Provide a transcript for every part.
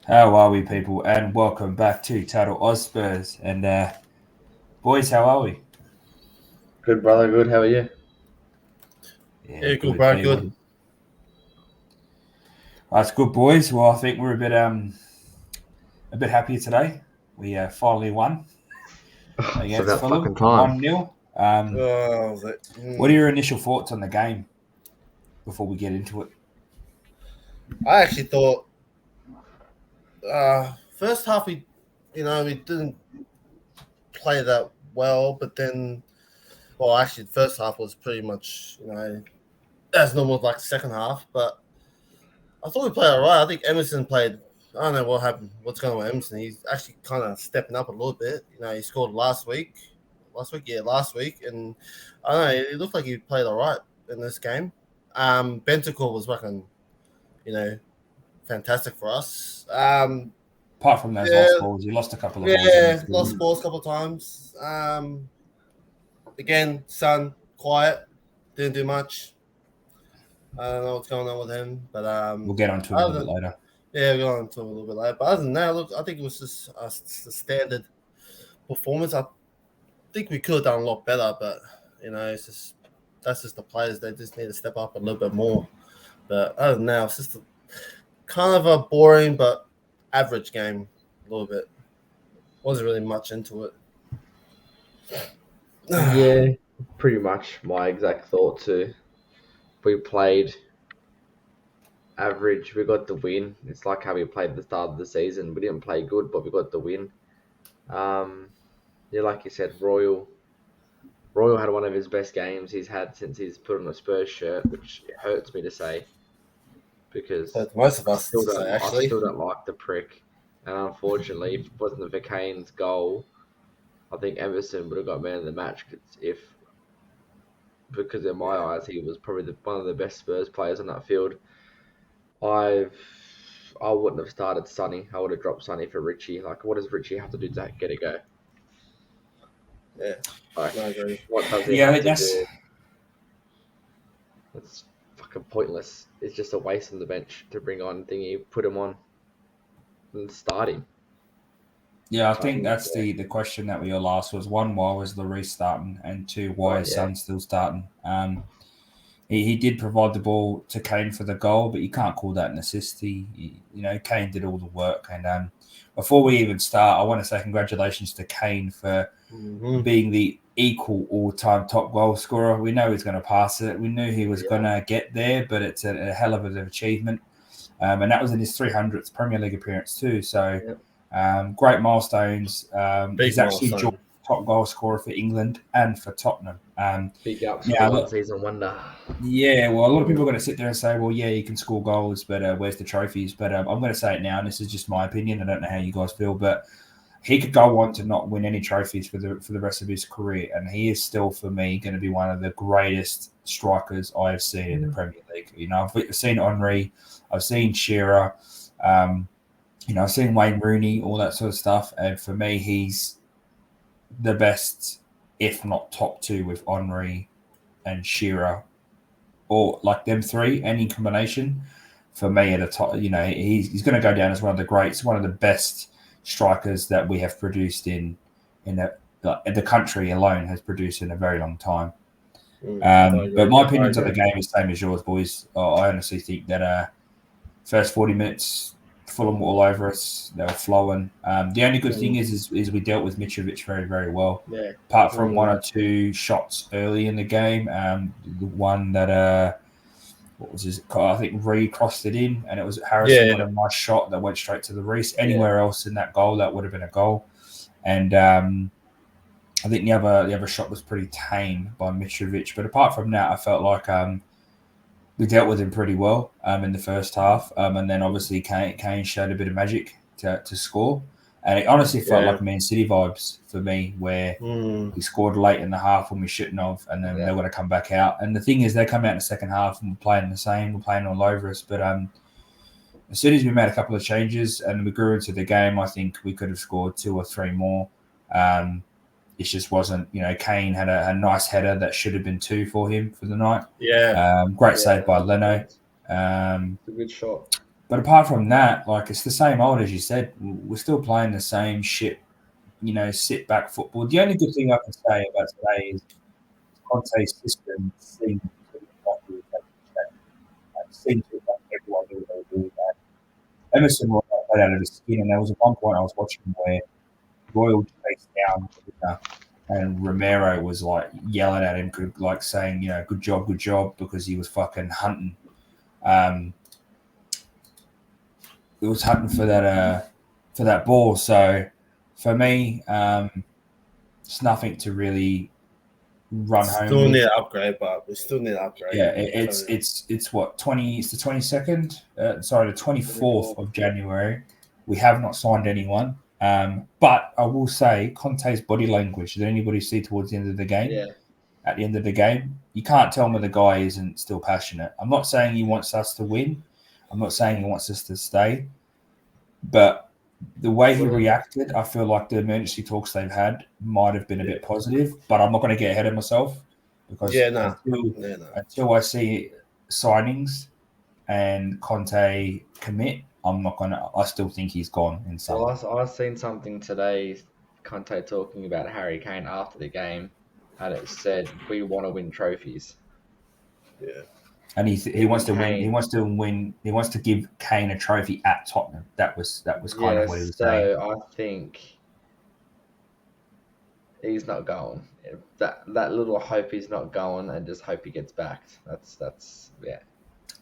How are we, people? And welcome back to Total Oz Spurs. And boys, how are we? Good, brother. Good. How are you? Yeah, Yeah, good, good. bro. Hey, Good. that's good, boys. Well, I think we're a bit happier today. We finally won It's against about Fulham, fucking time. 1-0. I was like, What are your initial thoughts on the game before we get into it? I actually thought first half we didn't play that well, but then, well, actually, the first half was pretty much as normal like second half. But I thought we played all right. I think Emerson played. I don't know what happened. What's going on with Emerson? He's actually kind of stepping up a little bit. He scored last week. Last week, and I don't know. It looked like he played all right in this game. Bentacore was fucking, you know, fantastic for us. Apart from those Yeah, lost balls, you lost a couple of balls in yeah, midfield. lost balls a couple of times. Again, Son quiet, didn't do much. I don't know what's going on with him, but We'll get onto him a little other bit later. yeah, we'll go into it a little bit later. But other than that, look, I think it was just a standard performance. I think we could have done a lot better, but it's just that's just the players. They just need to step up a little bit more. But other than that, it's just kind of a boring but average game, a little bit. Wasn't really much into it. Yeah, pretty much my exact thought too. We played average. We got the win. It's like how we played at the start of the season. We didn't play good, but we got the win. Um, yeah, like you said, Royal. Royal had one of his best games he's had since he's put on a Spurs shirt, which hurts me to say because But most of I us still to say don't. I actually. still don't like the prick. And unfortunately, if it wasn't for Kane's goal, I think Emerson would have got man of the match if, because in my eyes, he was probably one of the best Spurs players on that field. I've I wouldn't have started Sonny. I would have dropped Sonny for Richie. Like, what does Richie have to do to get a go? Yeah, Like, no, I agree. what does he Yeah, I have think to that's do? It's fucking pointless. It's just a waste on the bench to bring on thingy, put him on and start him. Yeah, I Like, think that's yeah. the question that we all asked was one, why was Lloris starting, and two, why Oh is yeah, Son still starting? He did provide the ball to Kane for the goal, but you can't call that an assist. Kane did all the work. And before we even start, I want to say congratulations to Kane for Mm-hmm. being the equal all-time top goal scorer. We know he's going to pass it. We knew he was going yeah, to get there, but it's a hell of an achievement. And that was in his 300th Premier League appearance too. So yeah. great milestones. He's Big actually joined milestone. top goal scorer for England and for Tottenham. Big ups for the Now, one look, season wonder. yeah, well, a lot of people are going to sit there and say, well, yeah, you can score goals, but where's the trophies? But I'm going to say it now, and this is just my opinion. I don't know how you guys feel, but he could go on to not win any trophies for the rest of his career, and he is still, for me, going to be one of the greatest strikers I have seen in the Premier League. I've seen Henry, I've seen Shearer, um, I've seen Wayne Rooney, all that sort of stuff, and for me, he's the best, if not top two, with Henry and Shearer or like them three, any combination, for me at the top, he's going to go down as one of the greats, one of the best strikers that we have produced the country alone has produced in a very long time. I But agree. my I opinions on the agree. game is the same as yours, boys. I honestly think that first 40 minutes, Fulham were all over us. They were flowing. The only good thing is we dealt with Mitrovic very, very well. Yeah, Apart from one or two shots early in the game, the one that what was his? I think Reed crossed it in, and it was Harrison got Yeah, a nice shot that went straight to the Reese. yeah. Anywhere else in that goal, that would have been a goal. And I think the other shot was pretty tame by Mitrovic. But apart from that, I felt like we dealt with him pretty well in the first half, and then obviously Kane showed a bit of magic to score, and it honestly felt yeah. like Man City vibes for me, where Mm. we scored late in the half when we shouldn't have, and then Yeah. they're going to come back out. And the thing is, they come out in the second half and we're playing the same, we're playing all over us. But as soon as we made a couple of changes and we grew into the game, I think we could have scored two or three more. Um, it just wasn't, Kane had a nice header that should have been two for him for the night. Yeah, Great Yeah, save by that's a good Leno. point. Um, It's a good shot. But apart from that, like it's the same old as you said. We're still playing the same shit, sit back football. The only good thing I can say about today is Conte's system seems to like everyone knew what they were doing. Emerson was played out of his skin, and there was one point I was watching where Royal chased down and Romero was like yelling at him, like saying, good job, because he was fucking hunting. It was hunting for that ball. So for me, it's nothing to really run home. Still need to upgrade, but we still need to upgrade. Yeah, it's what 20. It's the 22nd. Sorry, the 24th of January. We have not signed anyone. But I will say Conte's body language. Did anybody see towards the end of the game? Yeah. At the end of the game, you can't tell me the guy isn't still passionate. I'm not saying he wants us to win. I'm not saying he wants us to stay. But the way he reacted, I feel like the emergency talks they've had might have been a bit positive. But I'm not going to get ahead of myself because until I see signings and Conte commit, I'm not going to. I still think he's gone in some. Well, I've seen something today, Conte talking about Harry Kane after the game, and it said we want to win trophies. Yeah. And he wants to win. He wants to win. He wants to give Kane a trophy at Tottenham. That was kind of what he was saying. So I think he's not going. That little hope he's not going, and just hope he gets backed. That's yeah.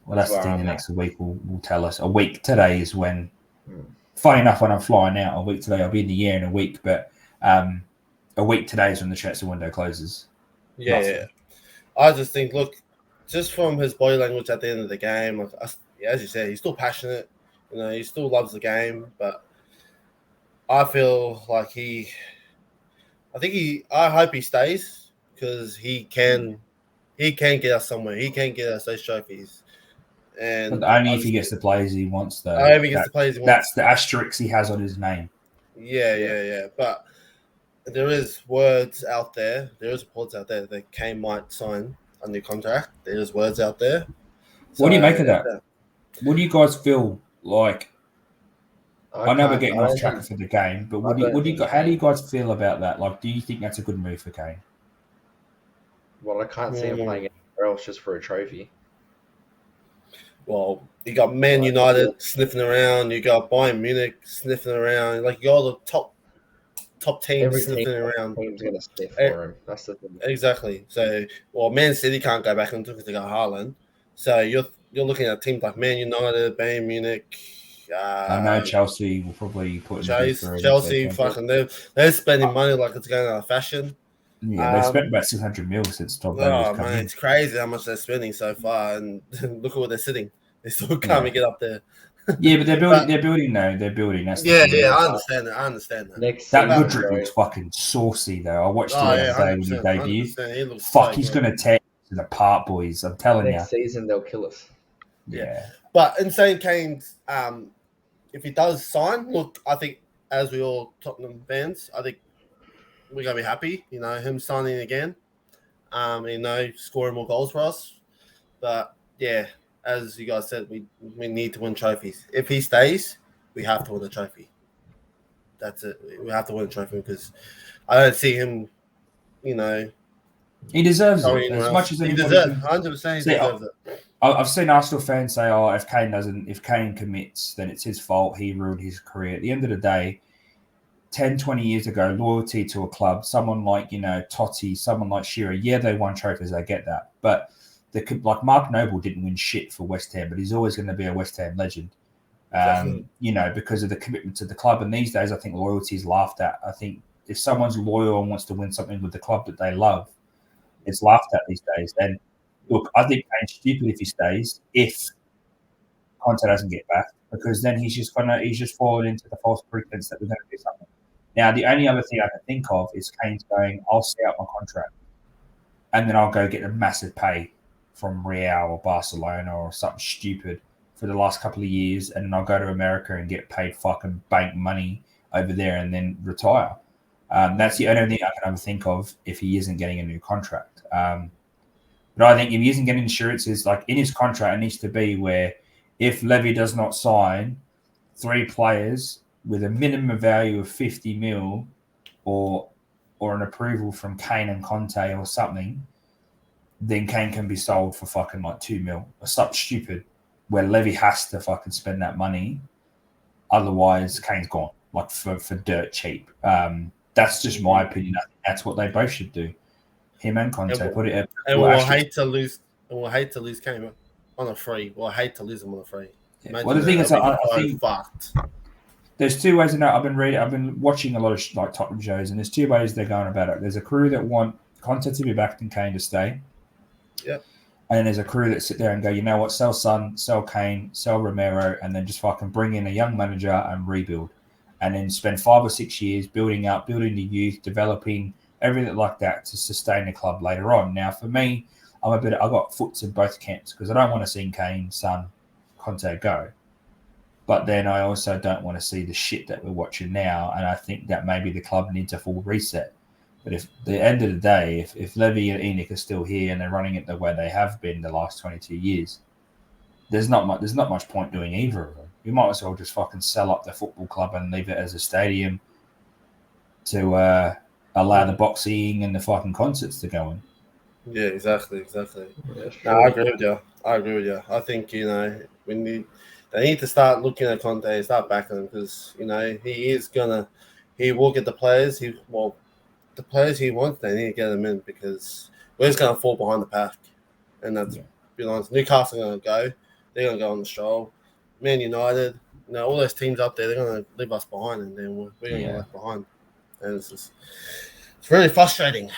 Well, that's the thing. The next week will tell us. A week today is when. Funny enough, when I'm flying out, a week today, I'll be in the air in a week. But a week today is when the transfer window closes. Yeah. I just think, look, just from his body language at the end of the game, like, as you said, he's still passionate. He still loves the game. But I feel like I hope he stays because he can get us somewhere. He can get us those trophies. And but only if he gets the players he wants, though. Only if he gets the players he wants. That's the asterisk he has on his name. Yeah. But there is words out there. There is reports out there that Kane might sign a new contract. There is words out there. What do you make of that? What do you guys feel like? I know we're getting off track for the game, but how do you guys feel about that? Like, do you think that's a good move for Kane? Well, I can't see him playing anywhere else just for a trophy. Well, you got Man United sniffing around. You got Bayern Munich sniffing around. Like, you got all the top teams sniffing around. Team's going to sniff for him. That's the thing. Exactly. So, Man City can't go back into because they got Haaland. So you're looking at teams like Man United, Bayern Munich. I know Chelsea will probably put in Chelsea, fucking they're spending money like it's going out of fashion. Yeah, they've spent about 600 mil since Tom Brady's come in. It's crazy how much they're spending so far, and look at where they're sitting. They still can't get up there. Yeah, but they're building. They're building now. They're building. That's I understand that. That Woodrick looks fucking saucy though. I watched it the other day when he debuted. Fuck, he's gonna tear it apart, boys. I'm telling you. Next season they'll kill us. Yeah, but in saying Kane's, if he does sign, look, I think as we all Tottenham fans, I think we're gonna be happy. Him signing again. Scoring more goals for us. But yeah, as you guys said, we need to win trophies. If he stays, we have to win a trophy. That's it. We have to win a trophy because I don't see him. He deserves it as much as he deserves. 100%, he deserves it. I've seen Arsenal fans say, "Oh, if Kane commits, then it's his fault. He ruined his career." At the end of the day, 10, 20 years ago, loyalty to a club, someone like Totti, someone like Shearer, yeah, they won trophies. I get that, but like Mark Noble didn't win shit for West Ham, but he's always going to be a West Ham legend. Because of the commitment to the club. And these days, I think loyalty is laughed at. I think if someone's loyal and wants to win something with the club that they love, it's laughed at these days. And look, I think Kane's stupid if he stays, if Conte doesn't get back, because then he's just fallen into the false pretense that we're going to do something. Now, the only other thing I can think of is Kane's going, I'll see out my contract, and then I'll go get a massive pay from Real or Barcelona or something stupid for the last couple of years, and then I'll go to America and get paid fucking bank money over there and then retire. That's the only thing I can ever think of if he isn't getting a new contract. But I think if he isn't getting insurances, like in his contract, it needs to be where if Levy does not sign 3 players with a minimum value of 50 mil or an approval from Kane and Conte or something, then Kane can be sold for fucking like 2 mil or something stupid where Levy has to fucking spend that money. Otherwise, Kane's gone like for dirt cheap. That's just my opinion. I think that's what they both should do. Him and Conte. And we'll hate to lose. And we'll hate to lose Kane on a free. We'll hate to lose him on a free. Yeah. Well, the thing is, I think fucked. There's 2 ways. I've been watching a lot of like Tottenham shows, and there's 2 ways they're going about it. There's a crew that want Conte to be back and Kane to stay. Yeah. And then there's a crew that sit there and go, you know what, sell Son, sell Kane, sell Romero, and then just fucking bring in a young manager and rebuild. And then spend 5 or 6 years building the youth, developing everything like that to sustain the club later on. Now, for me, I've got foots in both camps because I don't want to see Kane, Son, Conte go. But then I also don't want to see the shit that we're watching now. And I think that maybe the club needs a full reset. But if at the end of the day, if Levy and Enoch are still here and they're running it the way they have been the last 22 years, there's not much point doing either of them. We might as well just fucking sell up the football club and leave it as a stadium to allow the boxing and the fucking concerts to go in. Yeah, exactly. Yeah, No, I agree with you. I think they need to start looking at Conte, start backing him because he will get the players. The players he wants, they need to get them in because we're just going to fall behind the pack. And that's, be honest, Newcastle are going to go. They're going to go on the stroll. Man United, all those teams up there, they're going to leave us behind and then we're going to get left behind. And it's really frustrating.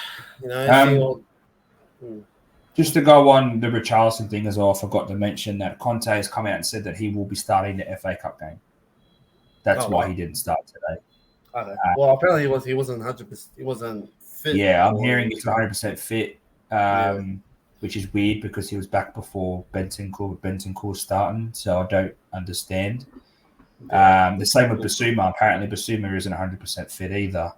Just to go on the Richarlison thing as well, I forgot to mention that Conte has come out and said that he will be starting the FA Cup game. That's why he didn't start today. Okay. Well, apparently he wasn't 100%. He wasn't fit. Yeah, I'm hearing he's 100% fit, which is weird because he was back before Bentancur starting, so I don't understand. The same with Basuma. Apparently, Basuma isn't 100% fit either.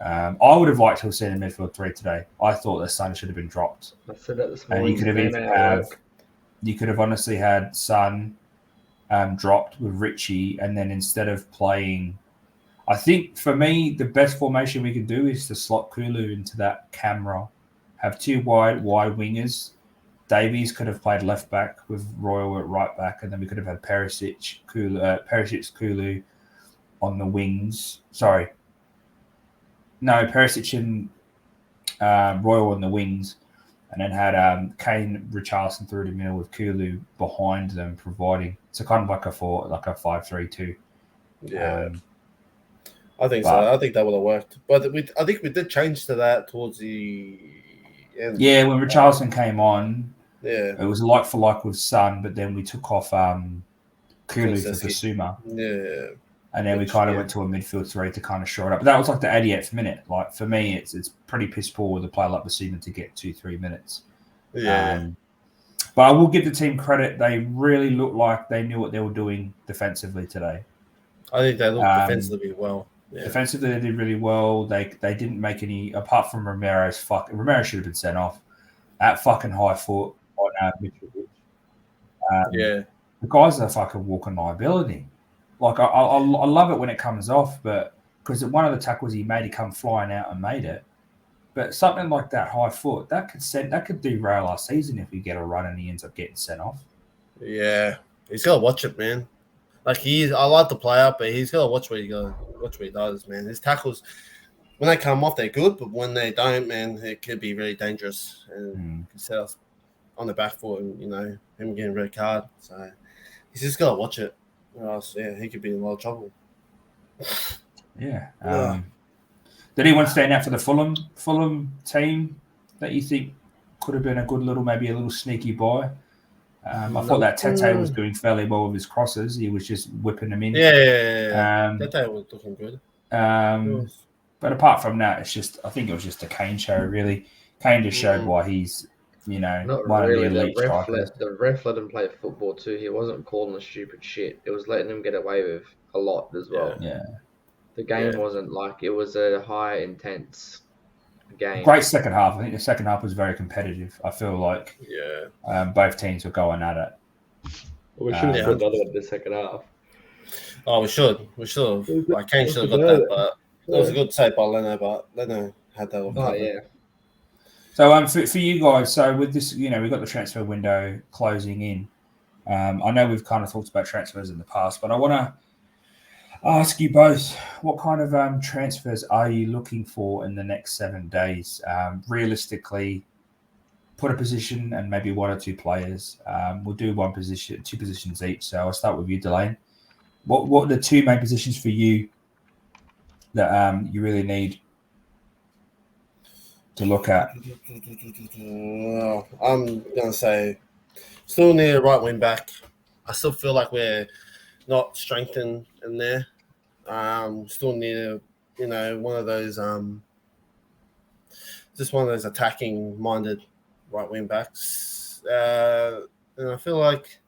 I would have liked to have seen a midfield 3 today. I thought the Son should have been dropped. I said that this morning. And you could have honestly had Son dropped with Richie, and then instead of playing, I think for me the best formation we could do is to slot Kulu into that camera, have 2 wide wingers. Davies could have played left back with Royal at right back, and then we could have had Perisic, Kulu on the wings. Sorry. No, Perisic and Royal on the wings, and then had Kane, Richarlison through the middle with Kulu behind them, providing so kind of like a 5-3-2. Yeah, I think so. I think that would have worked, but I think we did change to that towards the end. Yeah, when Richarlison came on, it was like for like with Son, but then we took off Kulu for Basuma. Yeah. And then we kind of went to a midfield 3 to kind of shore it up. But that was like the 88th minute. Like for me, it's pretty piss poor with a player like Basuma to get 2-3 minutes. Yeah. But I will give the team credit. They really looked like they knew what they were doing defensively today. I think they looked defensively well. Yeah. Defensively, they did really well. They didn't make any, apart from Romero's Romero should have been sent off at fucking high foot on Mitrovic. The guy's a fucking walking liability. Like I love it when it comes off, but because one of the tackles he made, he come flying out and made it. But something like that high foot that could derail our season if we get a run and he ends up getting sent off. Yeah, he's got to watch it, man. Like I like the player, but he's got to watch what he does, man. His tackles, when they come off, they're good, but when they don't, man, it could be really dangerous and could set us on the back foot, and him getting a red card. So he's just got to watch it. Or else, he could be in a lot of trouble. Yeah. Did anyone stand out for the Fulham team that you think could have been a little sneaky buy? I thought that Tete was doing fairly well with his crosses. He was just whipping them in. Yeah. Tete was looking good. But apart from that, I think it was just a Kane show, really. Kane just showed why he's, not one really. of the elite strikers. The ref let him play football too. He wasn't calling the stupid shit. It was letting him get away with a lot as well. Yeah. The game wasn't like it was a high intense game. Great second half. I think the second half was very competitive. I feel like both teams were going at it. We should have Yeah. scored another one in the second half. Oh, we should. We should have. Like, Kane should have got about that, it. but it was a good save by Leno, but Leno had that all Oh covered. yeah. So for you guys, so with this, we've got the transfer window closing in. I know we've kind of talked about transfers in the past, but I want to ask you both, what kind of transfers are you looking for in the next 7 days? Realistically, put a position and maybe one or two players. We'll do two positions each. So I'll start with you, Delane. What are the two main positions for you that you really need to look at? I'm gonna say still need a right wing back. I still feel like we're not strengthened in there. Still need one of those just one of those attacking minded right wing backs. And I feel like,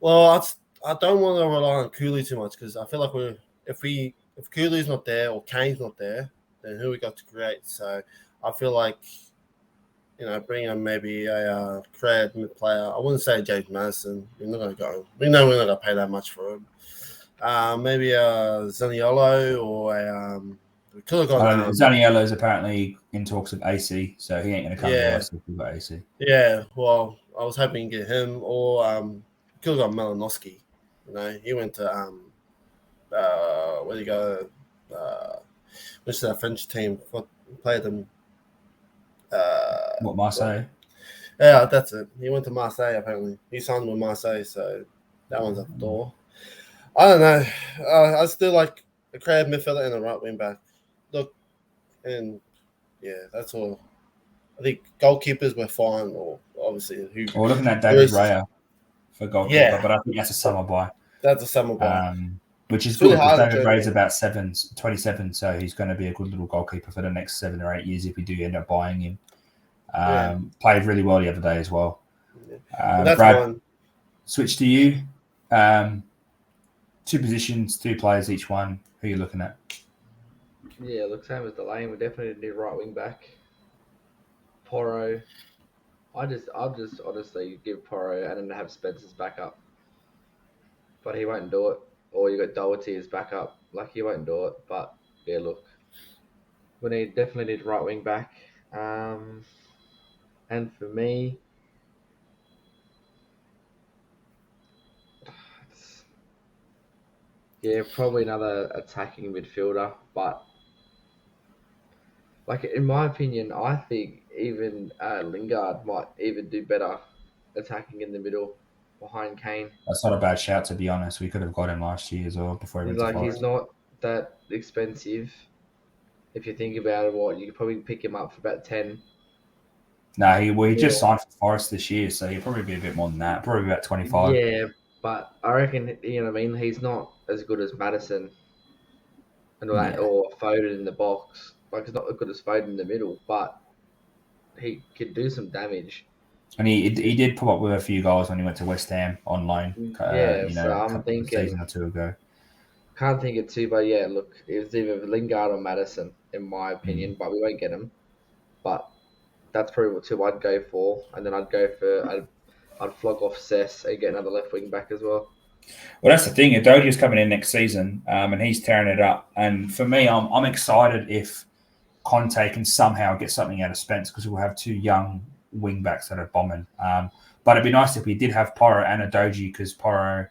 well, I don't want to rely on Cooley too much because I feel like if Cooley's not there or Kane's not there, then who we got to create? So I feel like bring in maybe a creative mid player. I wouldn't say James Madison. We're not going to go. We know we're not going to pay that much for him. Maybe a Zaniolo or a. We could have gone. Zaniolo is apparently in talks of AC, so he ain't going to come to us if we've got AC. Yeah, well, I was hoping to get him or could have got Malinowski. He went to where do you go? Which is that French team? Played them. Marseille? Yeah, that's it. He went to Marseille, apparently. He signed with Marseille, so that one's at the door. I don't know. I still like a creative midfielder and a right wing back. Look, and yeah, that's all. I think goalkeepers were fine, or obviously who. We're looking at David Raya for goalkeeper, but I think that's a summer buy. That's a summer buy. Which is good because David Raya's about 27, so he's going to be a good little goalkeeper for the next 7 or 8 years if we do end up buying him. Played really well the other day as well. That's Brad, one. switch to you. Two positions, two players each one. Who are you looking at? Yeah, look, same as Delane. We definitely need right wing back. Porro. I'll just honestly give Porro and then have Spencer's backup. But he won't do it. Or you got Doherty as backup. Like, he won't do it. But yeah, look, we definitely need right wing back. And for me, probably another attacking midfielder. But like, in my opinion, I think even Lingard might even do better attacking in the middle behind Kane. That's not a bad shout, to be honest. We could have got him last year as well before he went to Forest. He's not that expensive. If you think about it, you could probably pick him up for about 10. No, he just signed for Forest this year, so he'll probably be a bit more than that. Probably about 25. Yeah, but I reckon, he's not as good as Madison and all that, or Foden in the box. Like, he's not as good as Foden in the middle, but he could do some damage. And he did pop up with a few goals when he went to West Ham on loan. So I'm thinking a season or two ago. Can't think of two, but yeah, look, it's either Lingard or Madison, in my opinion, but we won't get him. But that's probably what two I'd go for, and then I'd flog off Cess and get another left wing back as well. Well, that's the thing. Adogio's coming in next season, and he's tearing it up. And for me, I'm excited if Conte can somehow get something out of Spence, because we'll have two young wing backs that are bombing. But it'd be nice if we did have Porro and Udogie, because Porro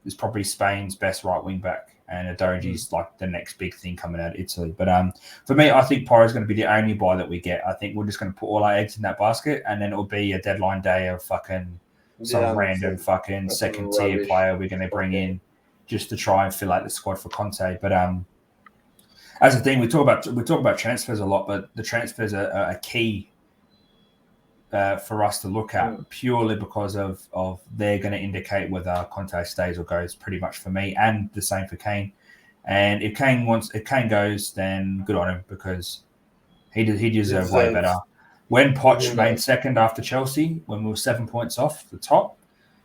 is probably Spain's best right wing back, and Udogie's like the next big thing coming out of Italy. But for me, I think Porro is going to be the only buy that we get. I think we're just going to put all our eggs in that basket, and then it'll be a deadline day of fucking some random fucking second tier player we're going to bring in just to try and fill out the squad for Conte. But as a thing, we talk about transfers a lot, but the transfers are a key for us to look at, purely because of they're going to indicate whether Conte stays or goes, pretty much for me, and the same for Kane. And if Kane goes, then good on him, because he deserves way better. When Poch made second after Chelsea, when we were 7 points off the top,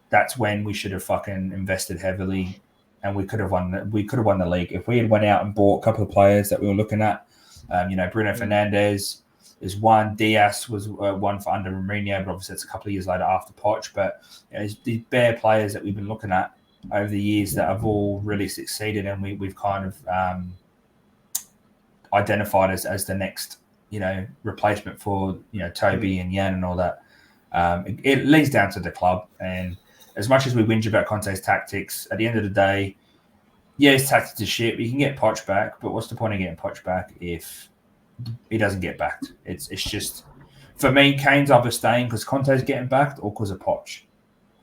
that's when we should have fucking invested heavily, and we could have won the league if we had went out and bought a couple of players that we were looking at. Bruno Fernandes, There's one. Diaz was one for under Mourinho, but obviously it's a couple of years later after Poch. But there's these bare players that we've been looking at over the years that have all really succeeded, and we've kind of identified as the next, replacement for, Toby and Yan and all that. It leads down to the club, and as much as we whinge about Conte's tactics, at the end of the day, yeah, his tactics are shit, but you can get Poch back. But what's the point of getting Poch back if he doesn't get backed? It's just, for me, Kane's either staying because Conte's getting backed or because of Poch.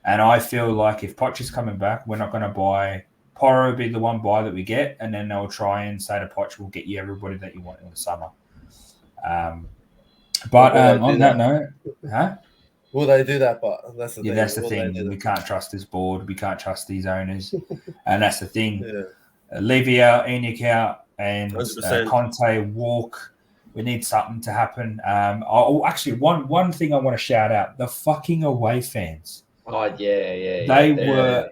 And I feel like if Poch is coming back, we're not going to buy. Porro will be the one buy that we get, and then they'll try and say to Poch, we'll get you everybody that you want in the summer. But on that note, Will they do that? But that's the thing. That's the thing. We can't trust this board. We can't trust these owners. And that's the thing. Yeah. Levy out, Enoch out, and 100%. Conte walk. We need something to happen. Actually, one thing I want to shout out: the fucking away fans. Oh yeah. They were.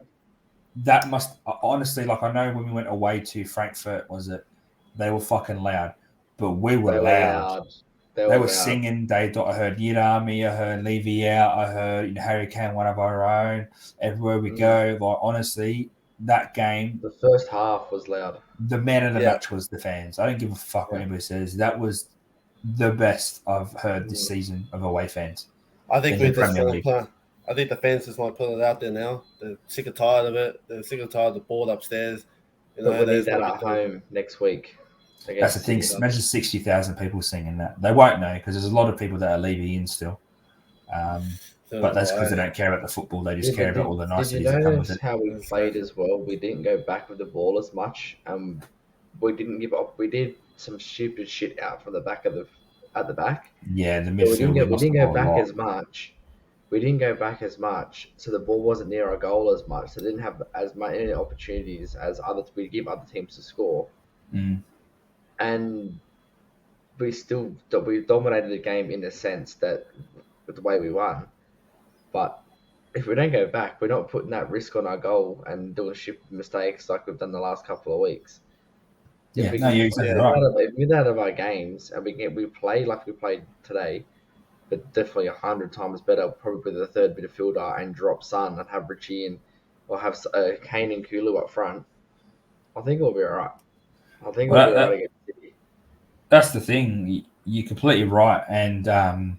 That must honestly, like, I know when we went away to Frankfurt, they were fucking loud, but we were loud. They were singing. I heard Yirami, I heard Levy out, I heard Harry Kane, one of our own. Everywhere we go, like, honestly, that game. The first half was loud. The man of the match was the fans. I don't give a fuck what anybody says. That was the best I've heard this season of away fans. I think I think the fans just want to put it out there now. They're sick and tired of it. They're sick and tired of the board upstairs. But we need that at home next week. That's the thing. Imagine 60,000 people singing that. They won't know because there's a lot of people that are leaving in still. But that's because they don't care about the football. They just care about all the niceties that come with it. How we played as well? We didn't go back with the ball as much. We didn't give up. We did some stupid shit out from the back at the back. Yeah, the midfield. We didn't go back as much. We didn't go back as much, so the ball wasn't near our goal as much. So they didn't have as many opportunities as we give other teams to score. And we dominated the game in the sense that with the way we won. But if we don't go back, we're not putting that risk on our goal and doing stupid mistakes like we've done the last couple of weeks. You're exactly right. If we get out of our games and we play like we played today, but definitely 100 times better, probably the third midfielder, and drop Son and have Richie or have Kane and Kulu up front, I think we'll be all right. I think we'll be all right against City. That's the thing. You're completely right. And I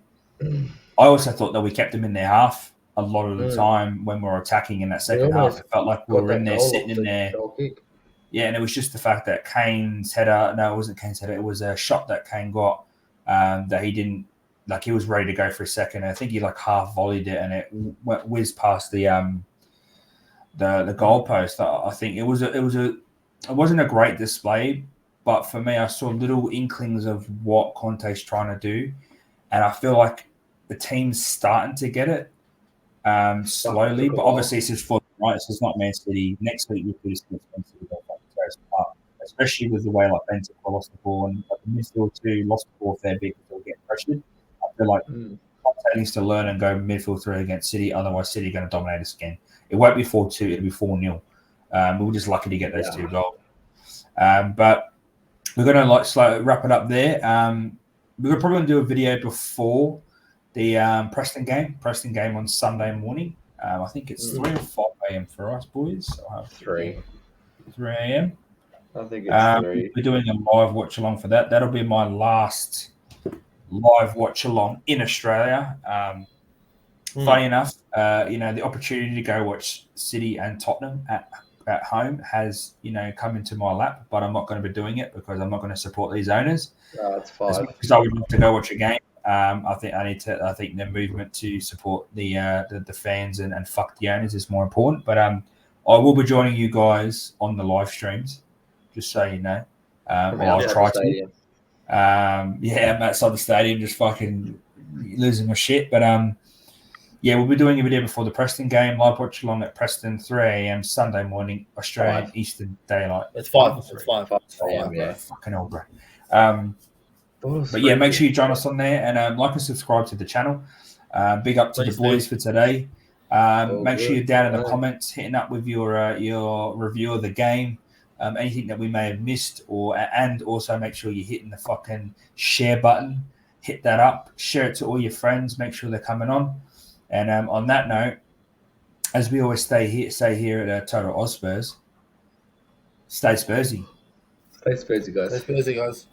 also thought that we kept them in their half a lot of the time when we were attacking in that second half. It felt like we were in there, sitting in there. Yeah, and it was just the fact that Kane's header, no, it wasn't Kane's header, it was a shot that Kane got that he didn't, like, he was ready to go for a second. I think he like half volleyed it and it whizzed past the goalpost. I think it wasn't a great display, but for me, I saw little inklings of what Conte's trying to do, and I feel like the team's starting to get it slowly. But obviously, this is for right. This is not Man City. Next week, we'll do this against Man City, especially with the way like Benton lost the ball and like, the midfield too lost the ball fair bit because they'll get pressured. I feel like Conte needs to learn and go midfield 3 against City. Otherwise, City are going to dominate us again. It won't be 4-2. It'll be 4-0. We were just lucky to get those 2 goals. But we're going to wrap it up there. We're probably going to do a video before the Preston game on Sunday morning. I think it's 3 or 5 a.m. for us, boys. 3 a.m. I think it's 3. We're doing a live watch along for that. That'll be my last live watch along in Australia. Funny enough, the opportunity to go watch City and Tottenham at home has, come into my lap, but I'm not going to be doing it because I'm not going to support these owners. That's fine. Because I would love to go watch a game. I think the movement to support the fans and fuck the owners is more important. But I will be joining you guys on the live streams, just so you know. I'll try to. I'm outside the stadium, just fucking losing my shit. But we'll be doing a video before the Preston game. Live watch along at Preston, 3 a.m. Sunday morning, Australian Eastern Daylight. It's 5. It's 5 a.m. Yeah. Fucking hell, bro. But make sure you join us on there and like and subscribe to the channel. Big up to the boys for today. Make sure you're down in the comments, hitting up with your review of the game. Anything that we may have missed, and also make sure you're hitting the fucking share button, hit that up, share it to all your friends, make sure they're coming on. And on that note, as we always say here at Total Oz Spurs, stay Spursy. Stay Spursy, guys. Stay Spursy, guys.